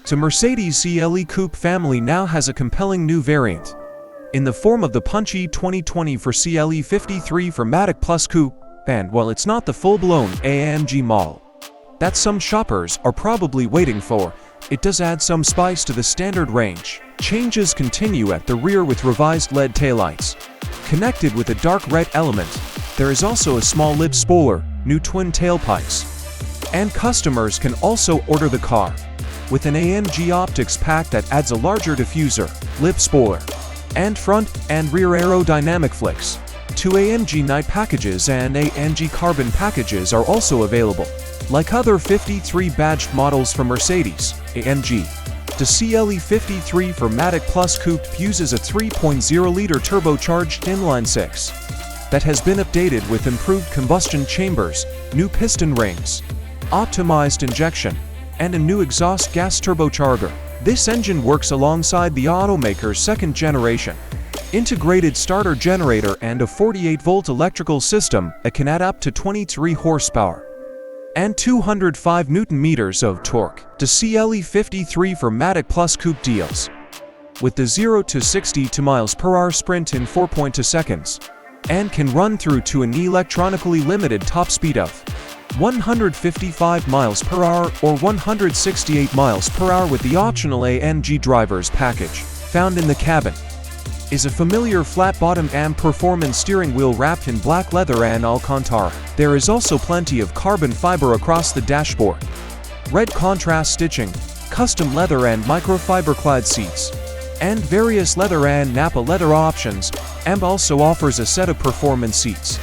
The Mercedes CLE Coupe family now has a compelling new variant, in the form of the punchy 2020 for CLE 53 4MATIC Plus Coupe, and while it's not the full-blown AMG model that some shoppers are probably waiting for, it does add some spice to the standard range. Changes continue at the rear with revised LED taillights. Connected with a dark red element, there is also a small lip spoiler, new twin tailpipes. And customers can also order the car with an AMG optics pack that adds a larger diffuser, lip spoiler, and front and rear aerodynamic flicks. 2 AMG night packages and AMG carbon packages are also available. Like other 53 badged models from Mercedes-AMG, the CLE 53 4MATIC Plus Coupe uses a 3.0-liter turbocharged inline-six that has been updated with improved combustion chambers, new piston rings, optimized injection, and a new exhaust gas turbocharger. This engine works alongside the automaker's second-generation integrated starter generator and a 48-volt electrical system that can add up to 23 horsepower and 205 Nm of torque. The CLE 53 4MATIC Plus Coupe deals with the 0 to 60 mph sprint in 4.2 seconds and can run through to an electronically limited top speed of 155 mph or 168 mph with the optional AMG driver's package. Found in the cabin is a familiar flat-bottom and performance steering wheel wrapped in black leather and Alcantara. There is also plenty of carbon fiber across the dashboard, red contrast stitching, custom leather and microfiber-clad seats, and various leather and Nappa leather options, and also offers a set of performance seats.